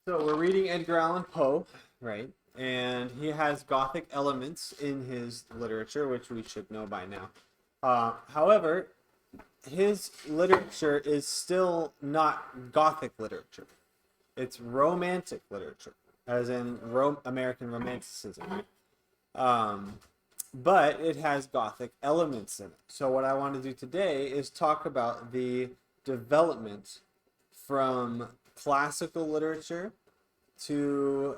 So we're reading Edgar Allan Poe, right? And he has Gothic elements in his literature, which we should know by now. However, his literature is still not Gothic literature. It's Romantic literature, as in American Romanticism. Um, but it has Gothic elements in it. So what I want to do today is talk about the development from classical literature to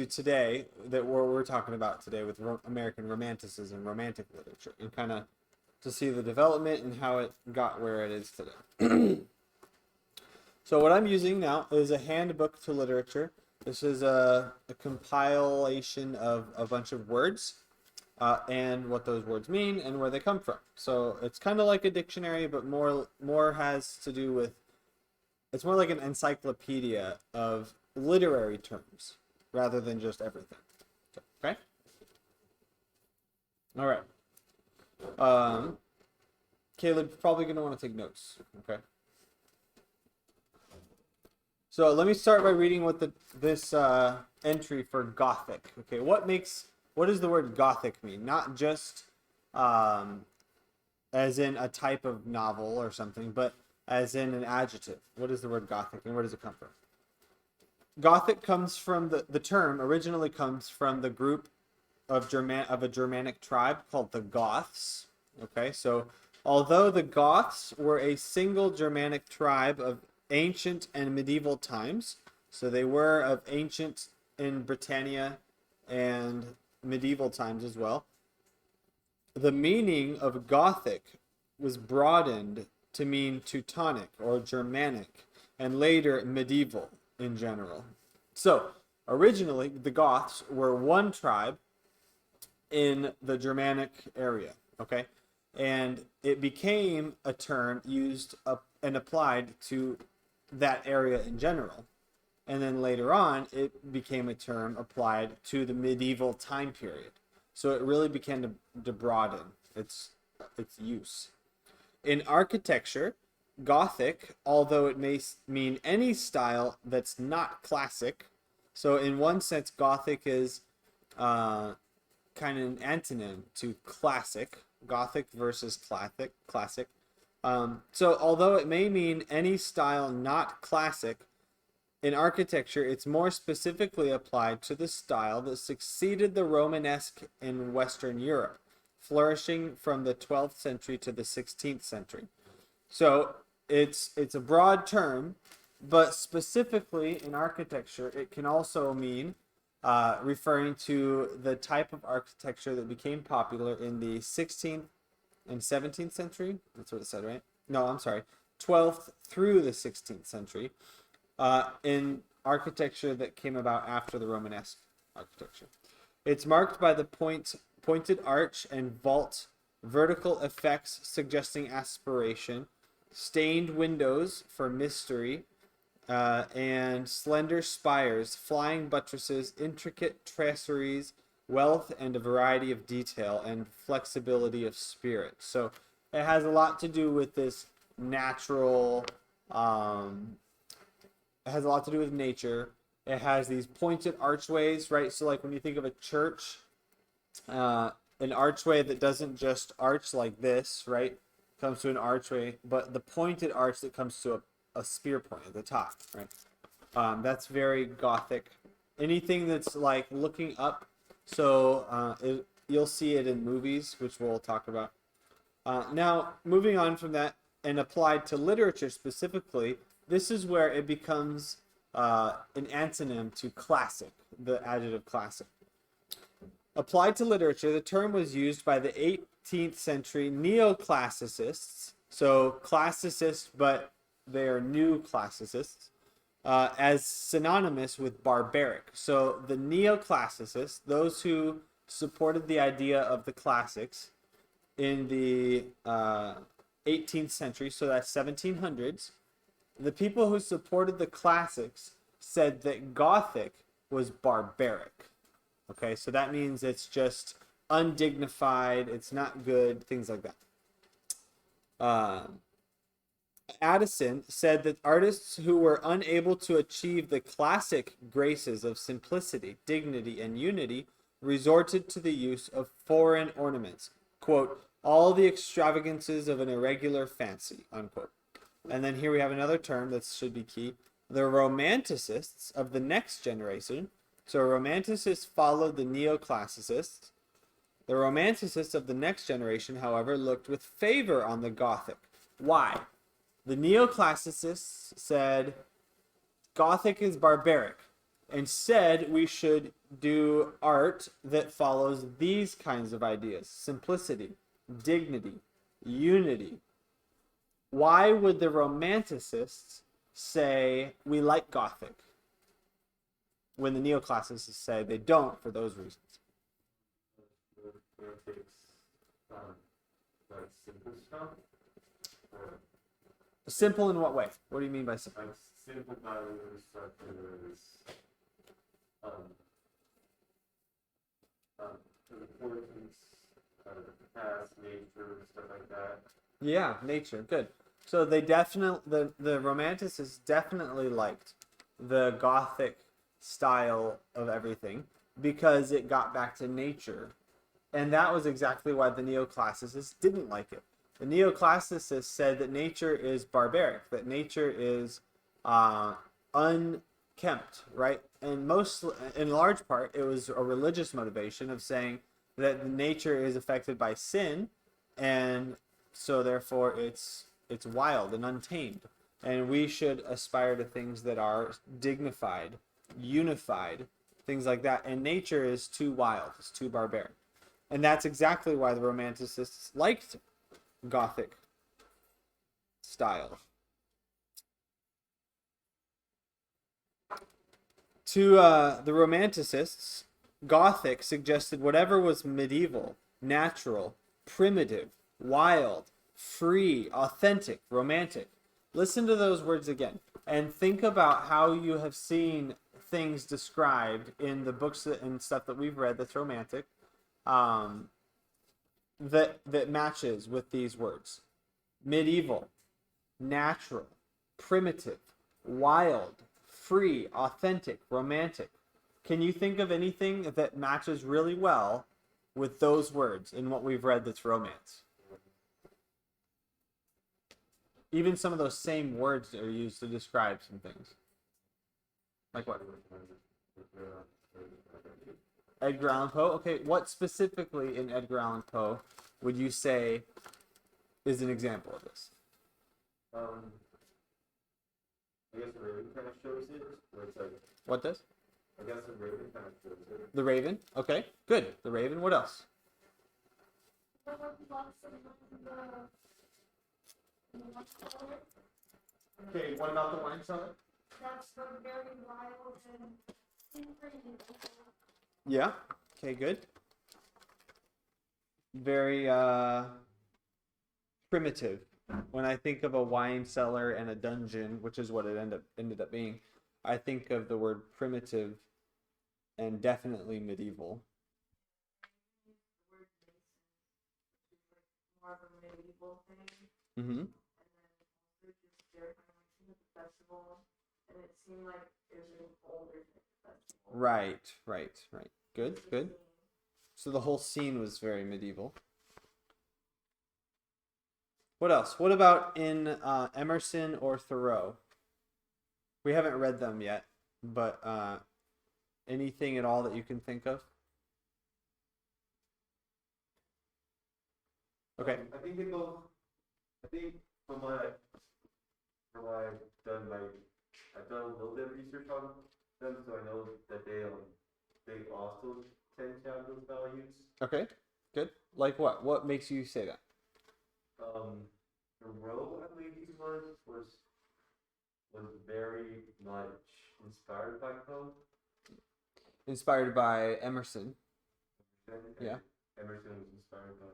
today, that we're talking about today with American Romanticism, Romantic literature, and kind of to see the development and how it got where it is today. So what I'm using now is a handbook to literature. This is a compilation of a bunch of words and what those words mean and where they come from. So it's kind of like a dictionary, but more has to do with, it's more like an encyclopedia of literary terms rather than just everything. Okay? All right. Caleb's probably going to want to take notes. Okay? So let me start by reading what this entry for Gothic. Okay, what does the word Gothic mean? Not just as in a type of novel or something, but as in an adjective. What is the word Gothic and where does it come from? Gothic comes from the term originally comes from the group of a Germanic tribe called the Goths. Okay, so although the Goths were a single Germanic tribe of ancient and medieval times, so they were of ancient in Britannia and medieval times as well, the meaning of Gothic was broadened to mean Teutonic or Germanic, and later medieval in general. So originally the Goths were one tribe in the Germanic area, okay? And it became a term used and applied to that area in general. And then later on, it became a term applied to the medieval time period. So it really began to broaden its use. In architecture, Gothic, although it may mean any style that's not classic, so in one sense, Gothic is kind of an antonym to classic, Gothic versus classic. So although it may mean any style not classic, in architecture it's more specifically applied to the style that succeeded the Romanesque in Western Europe, flourishing from the 12th century to the 16th century. So it's a broad term, but specifically in architecture it can also mean referring to the type of architecture that became popular in the 16th and 17th century. That's what it said, right? No, I'm sorry. 12th through the 16th century in architecture that came about after the Romanesque architecture. It's marked by the pointed arch and vault, vertical effects suggesting aspiration, stained windows for mystery, and slender spires, flying buttresses, intricate traceries, wealth and a variety of detail, and flexibility of spirit. So it has a lot to do with this natural, it has a lot to do with nature. It has these pointed archways, right? So like when you think of a church, an archway that doesn't just arch like this, right? Comes to an archway, but the pointed arch that comes to a spear point at the top, right? That's very Gothic. Anything that's like looking up, so you'll see it in movies, which we'll talk about. Now, moving on from that and applied to literature specifically, this is where it becomes an antonym to classic, the adjective classic. Applied to literature, the term was used by the 18th century neoclassicists, so classicists, but they are new classicists, as synonymous with barbaric. So the neoclassicists, those who supported the idea of the classics in the 18th century, so that's 1700s, the people who supported the classics said that Gothic was barbaric. Okay, so that means it's just undignified, it's not good, things like that. Addison said that artists who were unable to achieve the classic graces of simplicity, dignity, and unity resorted to the use of foreign ornaments. Quote, all the extravagances of an irregular fancy, unquote. And then here we have another term that should be key. The Romanticists of the next generation. So Romanticists followed the Neoclassicists. The Romanticists of the next generation, however, looked with favor on the Gothic. Why? The Neoclassicists said Gothic is barbaric. Instead, we should do art that follows these kinds of ideas: simplicity, dignity, unity. Why would the Romanticists say we like Gothic when the Neoclassicists say they don't for those reasons? Like simple stuff. Simple in what way? What do you mean by simple? Like simple values such as importance, the past, nature, stuff like that. Yeah, nature. Good. So they definitely the Romanticists definitely liked the Gothic style of everything because it got back to nature. And that was exactly why the Neoclassicists didn't like it. The Neoclassicists said that nature is barbaric, that nature is unkempt, right? And in large part, it was a religious motivation of saying that nature is affected by sin, and so therefore it's wild and untamed. And we should aspire to things that are dignified, unified, things like that. And nature is too wild, it's too barbaric. And that's exactly why the Romanticists liked Gothic style. To the Romanticists, Gothic suggested whatever was medieval, natural, primitive, wild, free, authentic, romantic. Listen to those words again and think about how you have seen things described in the books and stuff that we've read that's romantic. That matches with these words: medieval, natural, primitive, wild, free, authentic, romantic. Can you think of anything that matches really well with those words in what we've read that's romance? Even some of those same words are used to describe some things. Like what? Edgar Allan Poe? Okay, what specifically in Edgar Allan Poe would you say is an example of this? I guess the Raven kind of shows it, where it's like... What does? I guess the Raven kind of shows it. The Raven? Okay, good. The Raven. What else? Okay, what about the wine cellar? That's very wild and Yeah. Okay, good. Very primitive. When I think of a wine cellar and a dungeon, which is what it ended up being, I think of the word primitive and definitely medieval. the word mason, which is like more of a medieval thing. Mm-hmm. And then also just they're kind of like seeing the festival, and it seemed like it was an older type of festival. Right. Good, good. So the whole scene was very medieval. What else? What about in Emerson or Thoreau? We haven't read them yet, but anything at all that you can think of? Okay. I think they both. I think from what I've done, I've done a little bit of research on them, so I know that they also tend to have those values. Okay. Good. Like what? What makes you say that? Thoreau, I believe he was very much inspired by Poe. Inspired by Emerson. Yeah. Emerson was inspired by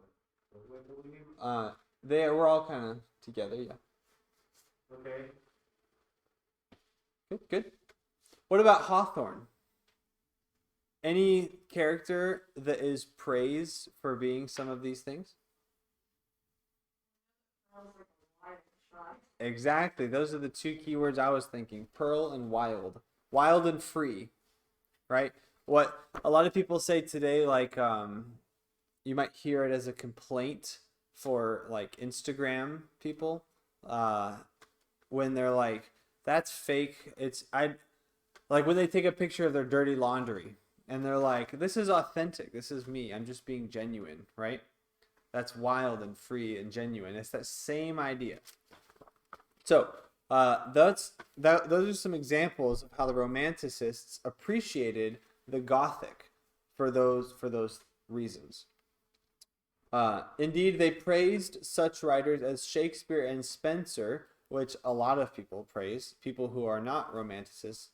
Poe, I believe. They were all kind of together, yeah. Okay. Good. What about Hawthorne? Any character that is praised for being some of these things? Sounds like a wide and Exactly. Those are the two keywords I was thinking. Pearl and wild. Wild and free, right? What a lot of people say today, like you might hear it as a complaint for like Instagram people, uh, when they're like, that's fake. It's I like when they take a picture of their dirty laundry and they're like, this is authentic. This is me. I'm just being genuine, right? That's wild and free and genuine. It's that same idea. So those are some examples of how the Romanticists appreciated the Gothic for those reasons. Indeed, they praised such writers as Shakespeare and Spenser, which a lot of people praise. People who are not Romanticists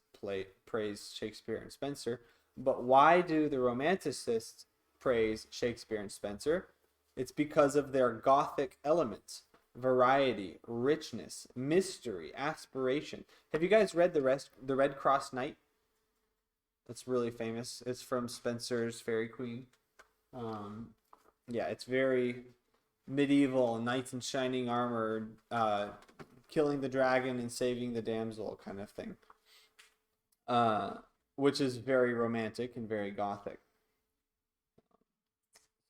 praise Shakespeare and Spenser. But why do the Romanticists praise Shakespeare and Spenser? It's because of their Gothic elements: variety, richness, mystery, aspiration. Have you guys read the Red Cross Knight? That's really famous. It's from Spenser's Fairy Queen. Yeah, it's very medieval, knights in shining armor, killing the dragon and saving the damsel kind of thing, which is very romantic and very Gothic.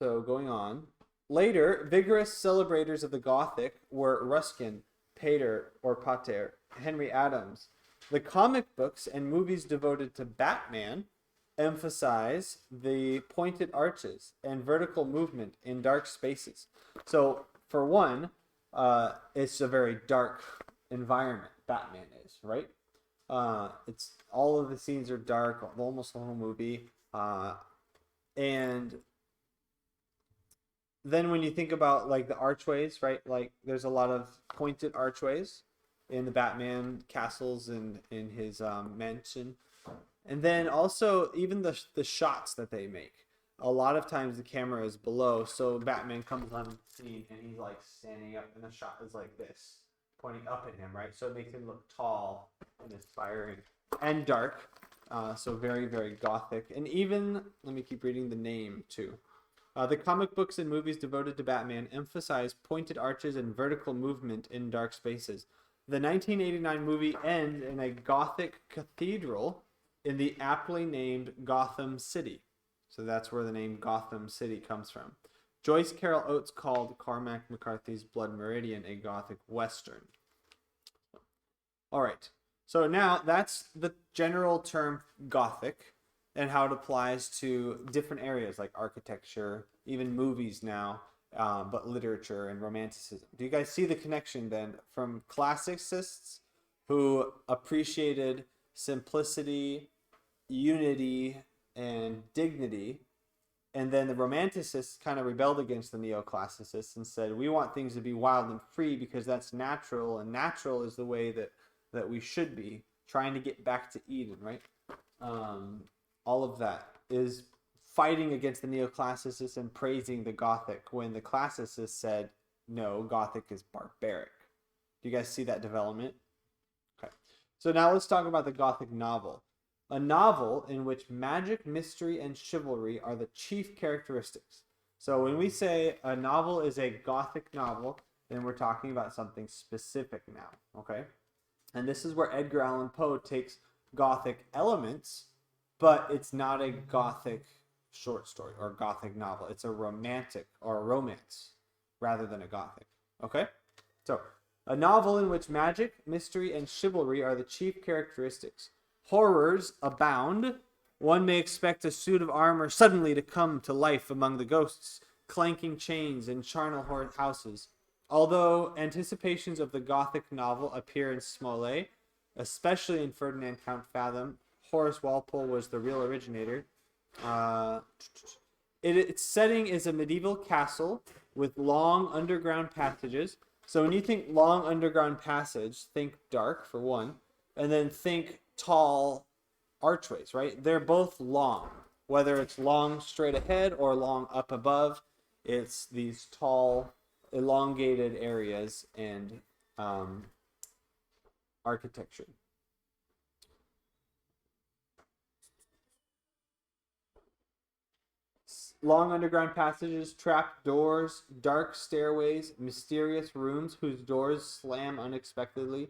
So going on. Later, vigorous celebrators of the Gothic were Ruskin, Pater, or Pater, Henry Adams. The comic books and movies devoted to Batman emphasize the pointed arches and vertical movement in dark spaces. So, for one, it's a very dark environment. Batman is, right? It's all of the scenes are dark, almost the whole movie, and then when you think about like the archways, right? Like there's a lot of pointed archways in the Batman castles and in his mansion. And then also even the shots that they make. A lot of times the camera is below, so Batman comes on scene and he's like standing up and the shot is like this, pointing up at him, right? So it makes him look tall and inspiring and dark. So very, very Gothic. And even, let me keep reading the name too. The comic books and movies devoted to Batman emphasize pointed arches and vertical movement in dark spaces. The 1989 movie ends in a Gothic cathedral in the aptly named Gotham City. So that's where the name Gotham City comes from. Joyce Carol Oates called Cormac McCarthy's Blood Meridian a Gothic Western. All right. So now that's the general term Gothic and how it applies to different areas like architecture, even movies now, but literature and romanticism. Do you guys see the connection then from classicists who appreciated simplicity, unity, and dignity, and then the romanticists kind of rebelled against the neoclassicists and said, we want things to be wild and free because that's natural, and natural is the way that we should be, trying to get back to Eden, right? All of that is fighting against the neoclassicists and praising the Gothic when the classicists said, no, Gothic is barbaric. Do you guys see that development? Okay. So now let's talk about the Gothic novel. A novel in which magic, mystery, and chivalry are the chief characteristics. So when we say a novel is a Gothic novel, then we're talking about something specific now, okay? And this is where Edgar Allan Poe takes Gothic elements, but it's not a Gothic short story or Gothic novel. It's a romantic or a romance rather than a Gothic. Okay? So, a novel in which magic, mystery, and chivalry are the chief characteristics. Horrors abound. One may expect a suit of armor suddenly to come to life among the ghosts, clanking chains, and charnel houses. Although anticipations of the Gothic novel appear in Smollett, especially in Ferdinand Count Fathom, Horace Walpole was the real originator. Its setting is a medieval castle with long underground passages. So when you think long underground passage, think dark for one, and then think tall archways, right? They're both long. Whether it's long straight ahead or long up above, it's these tall, elongated areas and architecture. long underground passages, trap doors, dark stairways, mysterious rooms whose doors slam unexpectedly.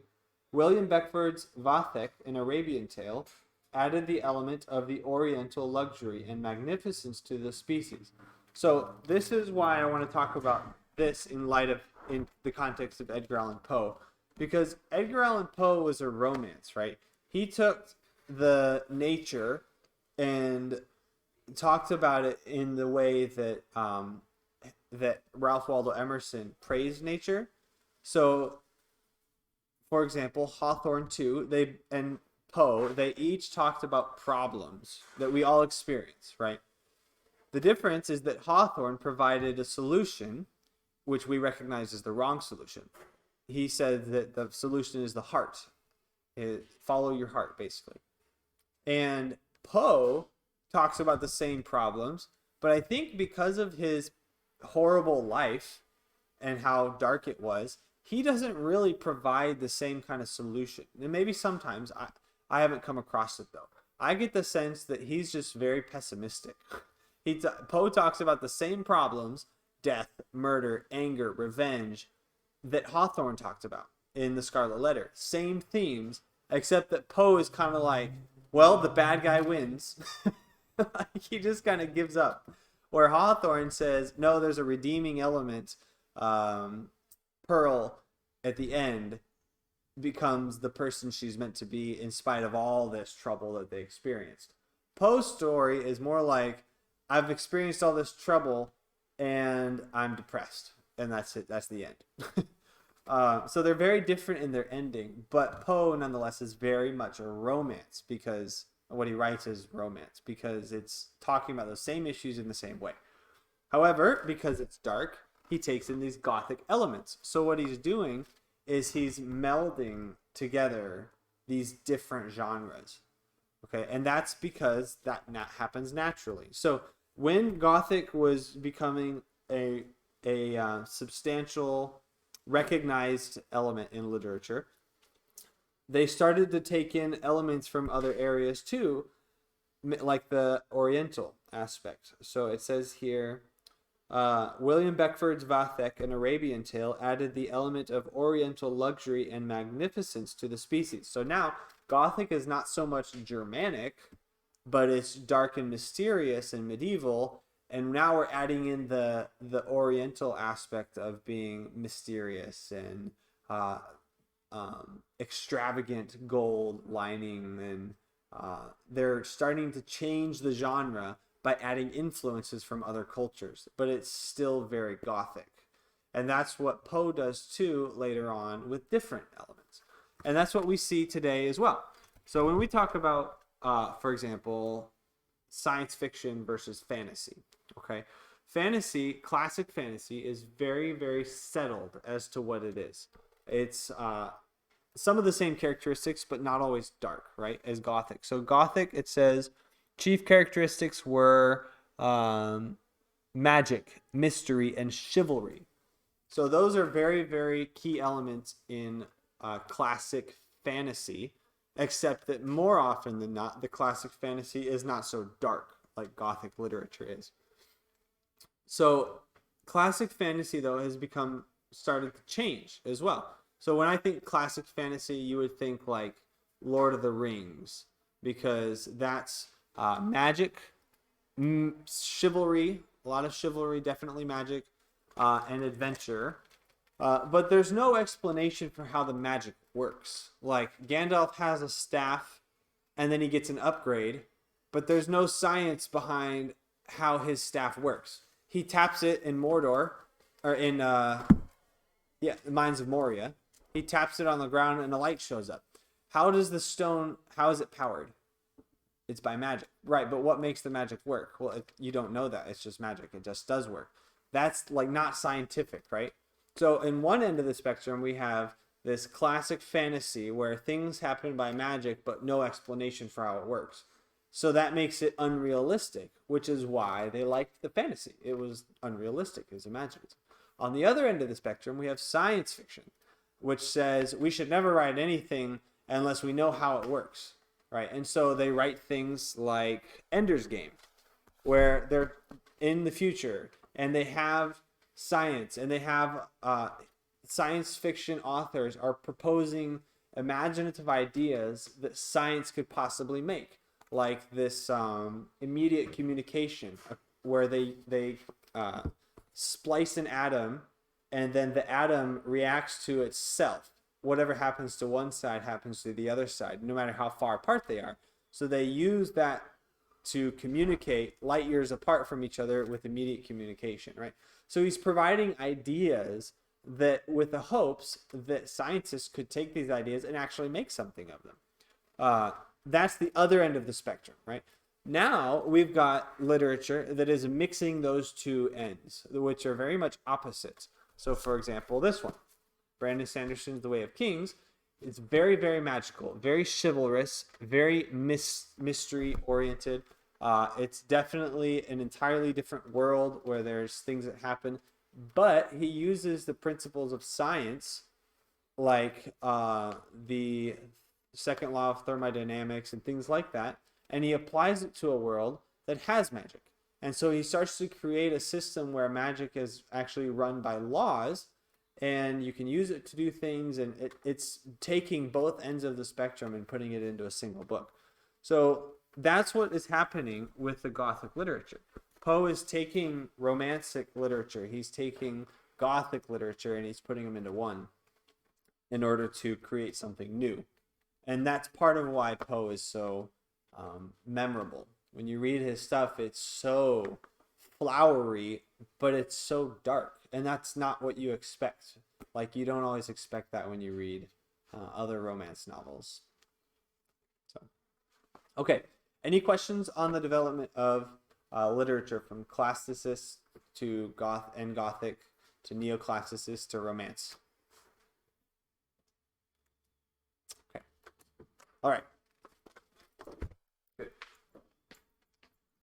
William Beckford's Vathek, an Arabian tale, added the element of the oriental luxury and magnificence to the species. So this is why I want to talk about this in the context of Edgar Allan Poe, because Edgar Allan Poe was a romance, right? He took the nature and talked about it in the way that that Ralph Waldo Emerson praised nature. So, for example, Hawthorne too, and Poe, they each talked about problems that we all experience, right? The difference is that Hawthorne provided a solution, which we recognize as the wrong solution. He said that the solution is the heart. Follow your heart, basically. And Poe talks about the same problems, but I think because of his horrible life and how dark it was, he doesn't really provide the same kind of solution. And maybe sometimes I haven't come across it though. I get the sense that he's just very pessimistic. Poe talks about the same problems, death, murder, anger, revenge, that Hawthorne talked about in The Scarlet Letter. Same themes, except that Poe is kind of like, well, the bad guy wins. He just kind of gives up. Where Hawthorne says, no, there's a redeeming element. Pearl, at the end, becomes the person she's meant to be in spite of all this trouble that they experienced. Poe's story is more like, I've experienced all this trouble and I'm depressed. And that's it. That's the end. So they're very different in their ending. But Poe, nonetheless, is very much a romance, because what he writes is romance, because it's talking about those same issues in the same way. However, because it's dark, he takes in these Gothic elements. So what he's doing is he's melding together these different genres. Okay, and that's because that happens naturally. So when Gothic was becoming a substantial, recognized element in literature, they started to take in elements from other areas too, like the Oriental aspect. So it says here, William Beckford's Vathek, an Arabian tale, added the element of Oriental luxury and magnificence to the species. So now Gothic is not so much Germanic, but it's dark and mysterious and medieval. And now we're adding in the Oriental aspect of being mysterious and extravagant gold lining, and they're starting to change the genre by adding influences from other cultures, but it's still very Gothic. And that's what Poe does too later on with different elements. And that's what we see today as well. So when we talk about, for example, science fiction versus fantasy, okay? Fantasy, classic fantasy, is very, very settled as to what it is. It's some of the same characteristics, but not always dark, right, as Gothic. So Gothic, it says, chief characteristics were magic, mystery, and chivalry. So those are very, very key elements in classic fantasy, except that more often than not, the classic fantasy is not so dark like Gothic literature is. So classic fantasy, though, has started to change as well. So when I think classic fantasy, you would think like Lord of the Rings, because that's magic, chivalry, a lot of chivalry, definitely magic, and adventure. But there's no explanation for how the magic works. Like Gandalf has a staff and then he gets an upgrade, but there's no science behind how his staff works. He taps it in Mordor, or in the Mines of Moria. He taps it on the ground and a light shows up. How is it powered? It's by magic. Right, but what makes the magic work? Well, you don't know that. It's just magic. It just does work. That's like not scientific, right? So in one end of the spectrum, we have this classic fantasy where things happen by magic, but no explanation for how it works. So that makes it unrealistic, which is why they liked the fantasy. It was unrealistic. It was imagined. On the other end of the spectrum, we have science fiction, which says we should never write anything unless we know how it works, right? And so they write things like Ender's Game, where they're in the future, and they have science, and they have science fiction authors are proposing imaginative ideas that science could possibly make, like this immediate communication, where they splice an atom, and then the atom reacts to itself. Whatever happens to one side happens to the other side, no matter how far apart they are. So they use that to communicate light years apart from each other with immediate communication, right? So he's providing ideas that, with the hopes that scientists could take these ideas and actually make something of them. That's the other end of the spectrum, right? Now we've got literature that is mixing those two ends, which are very much opposites. So, for example, this one, Brandon Sanderson's The Way of Kings, is very, very magical, very chivalrous, very mystery oriented. It's definitely an entirely different world where there's things that happen, but he uses the principles of science, like the second law of thermodynamics and things like that, and he applies it to a world that has magic. And so he starts to create a system where magic is actually run by laws, and you can use it to do things, and it's taking both ends of the spectrum and putting it into a single book. So that's what is happening with the Gothic literature. Poe is taking Romantic literature, he's taking Gothic literature, and he's putting them into one in order to create something new. And that's part of why Poe is so memorable. When you read his stuff, it's so flowery, but it's so dark, and that's not what you expect. Like, you don't always expect that when you read other romance novels. So, okay, any questions on the development of literature from classicist to Gothic to neoclassicist to romance? Okay, all right.